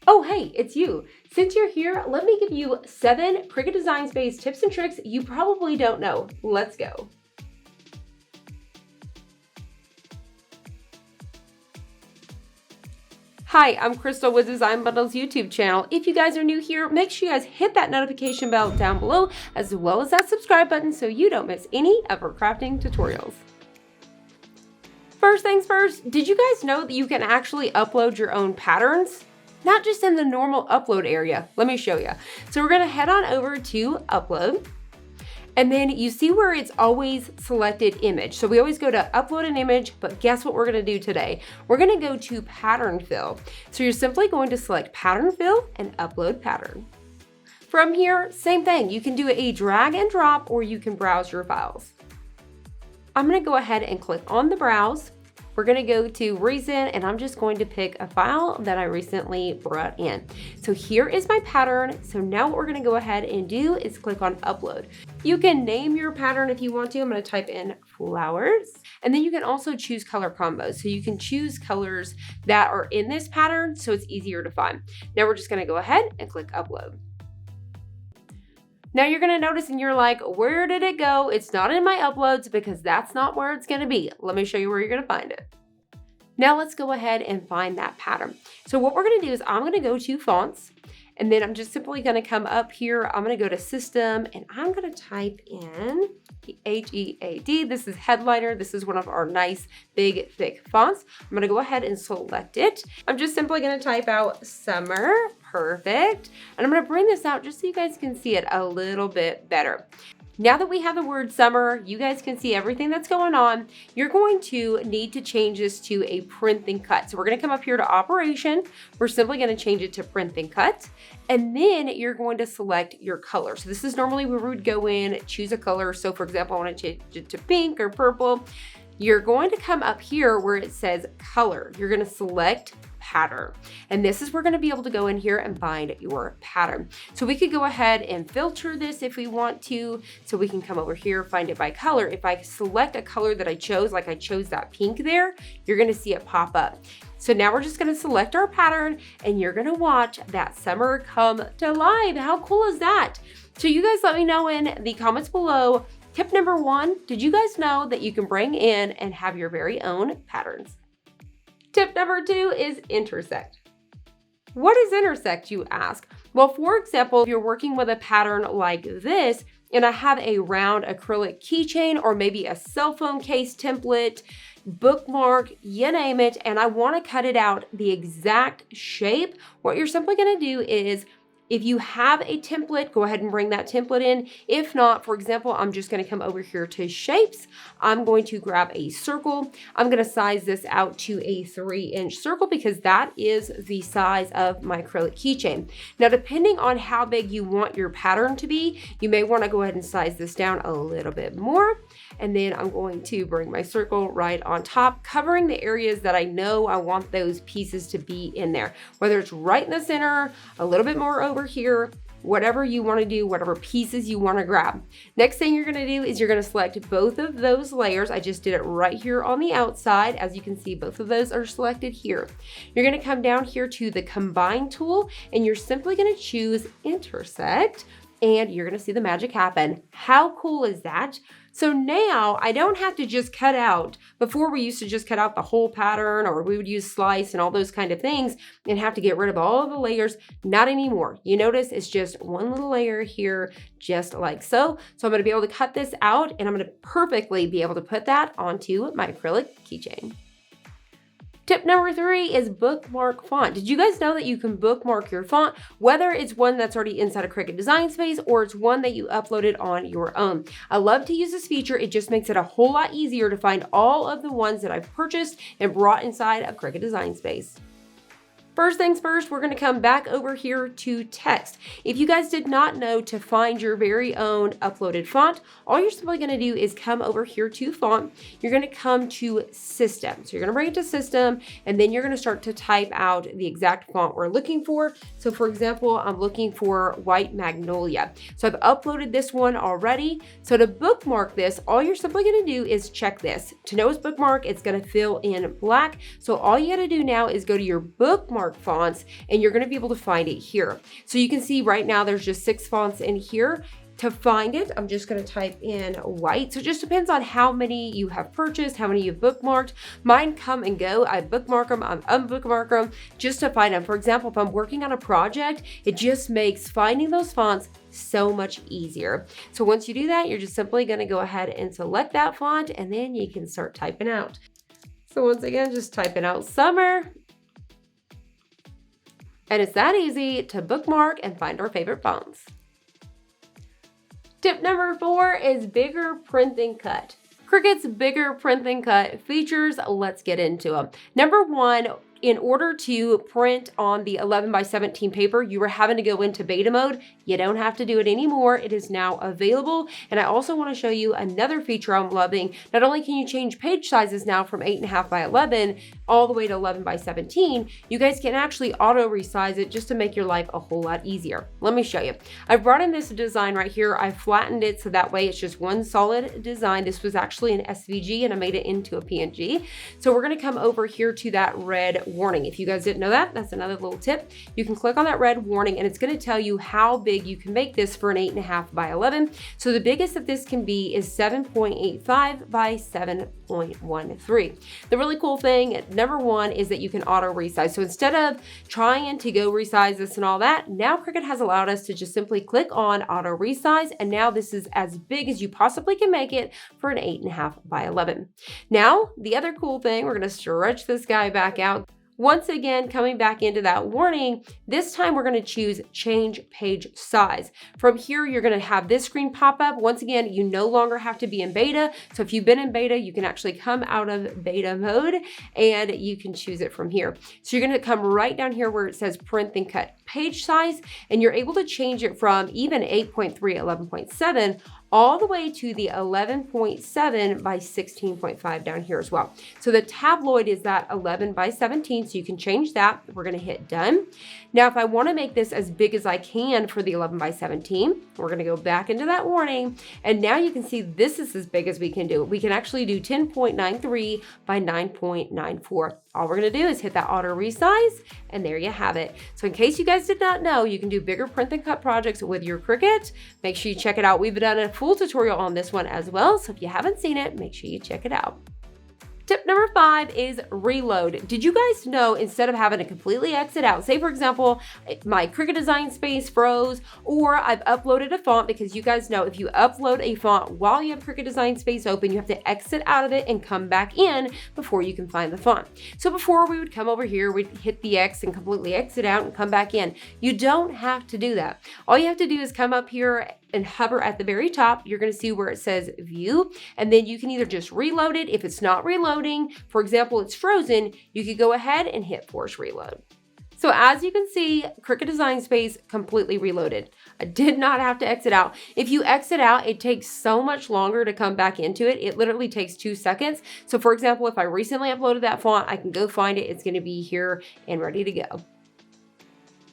Oh, hey, it's you. Since you're here, let me give you 7 Cricut Design Space tips and tricks you probably don't know. Let's go. Hi, I'm Crystal with Design Bundle's YouTube channel. If you guys are new here, make sure you guys hit that notification bell down below, as well as that subscribe button so you don't miss any of our crafting tutorials. First things first, did you guys know that you can actually upload your own patterns? Not just in the normal upload area. Let me show you. So we're gonna head on over to upload. And then you see where it's always selected image. So we always go to upload an image, but guess what we're gonna do today? We're gonna go to pattern fill. So you're simply going to select pattern fill and upload pattern. From here, same thing. You can do a drag and drop or you can browse your files. I'm gonna go ahead and click on the browse. We're gonna go to recent and I'm just going to pick a file that I recently brought in. So here is my pattern. So now what we're gonna go ahead and do is click on upload. You can name your pattern if you want to. I'm gonna type in flowers. And then you can also choose color combos. So you can choose colors that are in this pattern so it's easier to find. Now we're just gonna go ahead and click upload. Now you're gonna notice and you're like, where did it go? It's not in my uploads because that's not where it's gonna be. Let me show you where you're gonna find it. Now let's go ahead and find that pattern. So what we're gonna do is I'm gonna go to fonts and then I'm just simply gonna come up here. I'm gonna go to system and I'm gonna type in the HEAD. This is headliner. This is one of our nice, big, thick fonts. I'm gonna go ahead and select it. I'm just simply gonna type out summer. Perfect. And I'm gonna bring this out just so you guys can see it a little bit better. Now that we have the word summer, you guys can see everything that's going on. You're going to need to change this to a print and cut. So we're gonna come up here to operation. We're simply gonna change it to print and cut. And then you're going to select your color. So this is normally where we would go in, choose a color. So for example, I wanna change it to pink or purple. You're going to come up here where it says color. You're gonna select pattern. And this is where we're gonna be able to go in here and find your pattern. So we could go ahead and filter this if we want to. So we can come over here, find it by color. If I select a color that I chose, like I chose that pink there, you're gonna see it pop up. So now we're just gonna select our pattern and you're gonna watch that summer come to life. How cool is that? So you guys let me know in the comments below. Tip number 1, did you guys know that you can bring in and have your very own patterns? Tip number 2 is intersect. What is intersect, you ask? Well, for example, if you're working with a pattern like this, and I have a round acrylic keychain or maybe a cell phone case template, bookmark, you name it, and I wanna cut it out the exact shape, what you're simply gonna do is if you have a template, go ahead and bring that template in. If not, for example, I'm just gonna come over here to shapes. I'm going to grab a circle. I'm gonna size this out to a 3-inch circle because that is the size of my acrylic keychain. Now, depending on how big you want your pattern to be, you may wanna go ahead and size this down a little bit more. And then I'm going to bring my circle right on top, covering the areas that I know I want those pieces to be in there. Whether it's right in the center, a little bit more over here, whatever you want to do, whatever pieces you want to grab. Next thing you're going to do is you're going to select both of those layers. I just did it right here on the outside. As you can see, both of those are selected here. You're going to come down here to the combine tool and you're simply going to choose intersect and you're going to see the magic happen. How cool is that? So now I don't have to just cut out, before we used to just cut out the whole pattern or we would use slice and all those kind of things and have to get rid of all of the layers. Not anymore. You notice it's just one little layer here, just like so. So I'm gonna be able to cut this out and I'm gonna perfectly be able to put that onto my acrylic keychain. Tip number 3 is bookmark font. Did you guys know that you can bookmark your font, whether it's one that's already inside a Cricut Design Space or it's one that you uploaded on your own? I love to use this feature. It just makes it a whole lot easier to find all of the ones that I've purchased and brought inside of Cricut Design Space. First things first, we're gonna come back over here to text. If you guys did not know, to find your very own uploaded font, all you're simply gonna do is come over here to font. You're gonna come to system. So you're gonna bring it to system, and then you're gonna start to type out the exact font we're looking for. So for example, I'm looking for White Magnolia. So I've uploaded this one already. So to bookmark this, all you're simply gonna do is check this. To know it's bookmark, it's gonna fill in black. So all you gotta do now is go to your bookmark bookmark fonts, and you're gonna be able to find it here. So you can see right now there's just 6 fonts in here. To find it, I'm just going to type in white. So it just depends on how many you have purchased, how many you've bookmarked. Mine come and go. I bookmark them, I unbookmark them just to find them. For example, if I'm working on a project, it just makes finding those fonts so much easier. So once you do that, you're just simply going to go ahead and select that font, and then you can start typing out. So once again, just typing out summer. And it's that easy to bookmark and find our favorite fonts. Tip number 4 is bigger print and cut. Cricut's bigger print and cut features, let's get into them. Number 1, in order to print on the 11x17 paper, you were having to go into beta mode. You don't have to do it anymore. It is now available. And I also want to show you another feature I'm loving. Not only can you change page sizes now from 8.5 by 11 all the way to 11x17, you guys can actually auto resize it just to make your life a whole lot easier. Let me show you. I've brought in this design right here. I flattened it so that way it's just one solid design. This was actually an SVG and I made it into a PNG. So we're going to come over here to that red warning. If you guys didn't know that, that's another little tip. You can click on that red warning and it's going to tell you how big you can make this for an 8.5 by 11. So the biggest that this can be is 7.85 by 7.13. The really cool thing, number 1, is that you can auto resize. So instead of trying to go resize this and all that, now Cricut has allowed us to just simply click on auto resize, and now this is as big as you possibly can make it for an 8.5 by 11. Now, the other cool thing, we're going to stretch this guy back out. Once again, coming back into that warning, this time we're going to choose change page size. From here, you're going to have this screen pop up. Once again, you no longer have to be in beta. So if you've been in beta, you can actually come out of beta mode and you can choose it from here. So you're going to come right down here where it says print and cut page size, and you're able to change it from even 8.3, 11.7, all the way to the 11.7 by 16.5 down here as well. So the tabloid is that 11 by 17, so you can change that. We're gonna hit done. Now, if I wanna make this as big as I can for the 11 by 17, we're gonna go back into that warning, and now you can see this is as big as we can do. We can actually do 10.93 by 9.94. All we're gonna do is hit that auto resize, and there you have it. So in case you guys did not know, you can do bigger print and cut projects with your Cricut. Make sure you check it out. We've done a full tutorial on this one as well, so if you haven't seen it, make sure you check it out. Tip number 5 is reload. Did you guys know instead of having to completely exit out, say for example, my Cricut Design Space froze, or I've uploaded a font, because you guys know if you upload a font while you have Cricut Design Space open, you have to exit out of it and come back in before you can find the font. So before we would come over here, we'd hit the X and completely exit out and come back in. You don't have to do that. All you have to do is come up here and hover at the very top. You're going to see where it says view, and then you can either just reload it. If it's not reloading, for example, it's frozen, you could go ahead and hit force reload. So as you can see, Cricut Design Space completely reloaded. I did not have to exit out. If you exit out, it takes so much longer to come back into it. It literally takes 2 seconds. So for example, if I recently uploaded that font, I can go find it. It's going to be here and ready to go.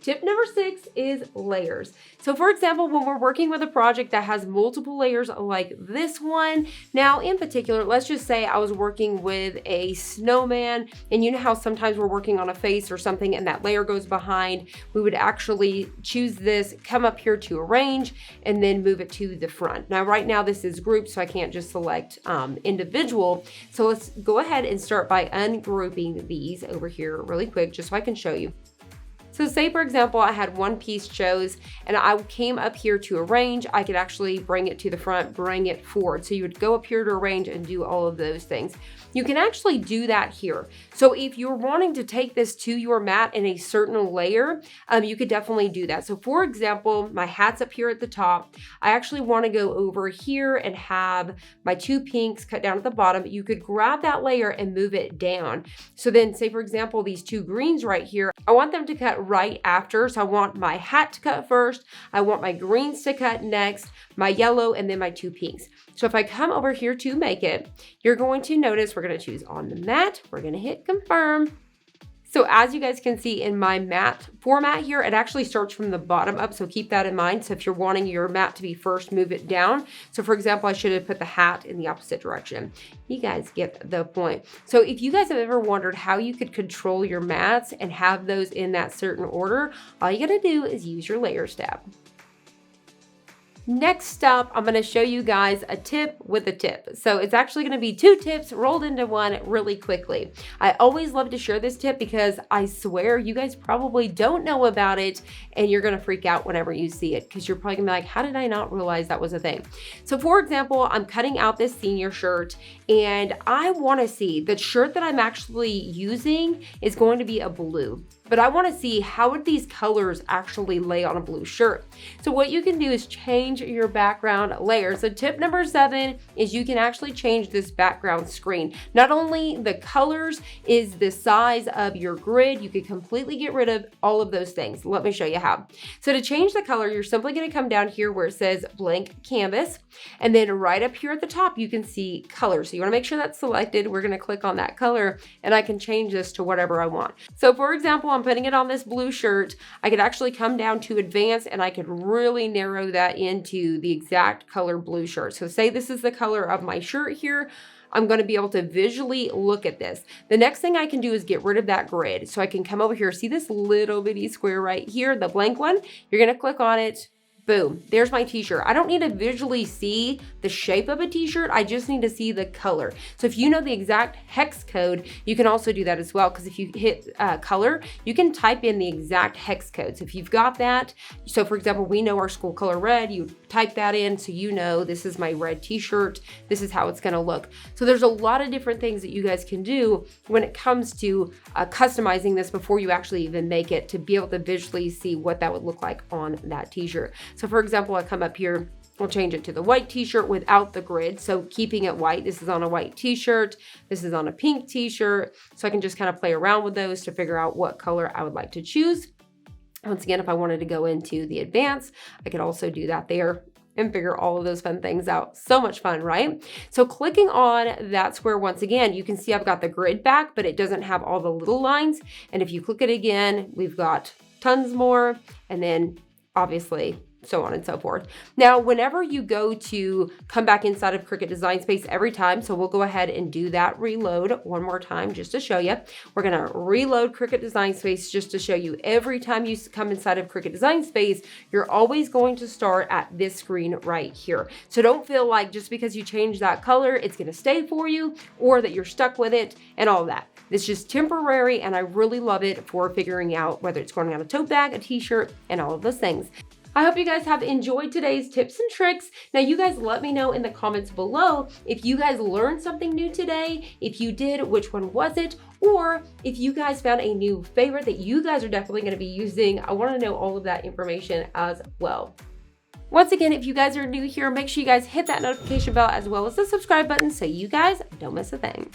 Tip number 6 is layers. So for example, when we're working with a project that has multiple layers like this one, now in particular, let's just say I was working with a snowman, and you know how sometimes we're working on a face or something and that layer goes behind, we would actually choose this, come up here to arrange, and then move it to the front. Now right now this is grouped, so I can't just select individual. So let's go ahead and start by ungrouping these over here really quick, just so I can show you. So say for example, I had one piece chose and I came up here to arrange, I could actually bring it to the front, bring it forward. So you would go up here to arrange and do all of those things. You can actually do that here. So if you're wanting to take this to your mat in a certain layer, you could definitely do that. So for example, my hat's up here at the top. I actually want to go over here and have my 2 pinks cut down at the bottom. You could grab that layer and move it down. So then say for example, these 2 greens right here, I want them to cut right after. So I want my hat to cut first. I want my greens to cut next, my yellow, and then my 2 pinks. So if I come over here to make it, you're going to notice we're going to choose on the mat. We're going to hit confirm. So as you guys can see in my mat format here, it actually starts from the bottom up. So keep that in mind. So if you're wanting your mat to be first, move it down. So for example, I should have put the hat in the opposite direction. You guys get the point. So if you guys have ever wondered how you could control your mats and have those in that certain order, all you gotta do is use your Layers tab. Next up, I'm going to show you guys a tip with a tip. So it's actually going to be 2 tips rolled into one really quickly. I always love to share this tip because I swear you guys probably don't know about it and you're going to freak out whenever you see it because you're probably going to be like, how did I not realize that was a thing? So for example, I'm cutting out this senior shirt and I want to see the shirt that I'm actually using is going to be a blue. But I want to see how would these colors actually lay on a blue shirt. So what you can do is change your background layer. So tip number 7 is you can actually change this background screen. Not only the colors is the size of your grid, you could completely get rid of all of those things. Let me show you how. So to change the color, you're simply going to come down here where it says blank canvas. And then right up here at the top, you can see color. So you want to make sure that's selected. We're going to click on that color and I can change this to whatever I want. So for example, I'm putting it on this blue shirt. I could actually come down to advanced and I could really narrow that into the exact color blue shirt. So say this is the color of my shirt here. I'm going to be able to visually look at this. The next thing I can do is get rid of that grid. So I can come over here, see this little bitty square right here, the blank one. You're going to click on it. Boom, there's my t-shirt. I don't need to visually see the shape of a t-shirt. I just need to see the color. So if you know the exact hex code, you can also do that as well. Because if you hit color, you can type in the exact hex code. So if you've got that, so for example, we know our school color red, you type that in so you know this is my red t-shirt, this is how it's gonna look. So there's a lot of different things that you guys can do when it comes to customizing this before you actually even make it to be able to visually see what that would look like on that t-shirt. So for example, I come up here, we'll change it to the white t-shirt without the grid. So keeping it white, this is on a white t-shirt, this is on a pink t-shirt. So I can just kind of play around with those to figure out what color I would like to choose. Once again, if I wanted to go into the advanced, I could also do that there and figure all of those fun things out. So much fun, right? So clicking on that square, once again, you can see I've got the grid back, but it doesn't have all the little lines. And if you click it again, we've got tons more. And then obviously, so on and so forth. Now, whenever you go to come back inside of Cricut Design Space every time, so we'll go ahead and do that reload one more time just to show you. We're going to reload Cricut Design Space just to show you every time you come inside of Cricut Design Space, you're always going to start at this screen right here. So don't feel like just because you change that color, it's going to stay for you or that you're stuck with it and all that. It's just temporary and I really love it for figuring out whether it's going on a tote bag, a t-shirt, and all of those things. I hope you guys have enjoyed today's tips and tricks. Now you guys let me know in the comments below if you guys learned something new today. If you did, which one was it? Or if you guys found a new favorite that you guys are definitely going to be using. I want to know all of that information as well. Once again, if you guys are new here, make sure you guys hit that notification bell as well as the subscribe button so you guys don't miss a thing.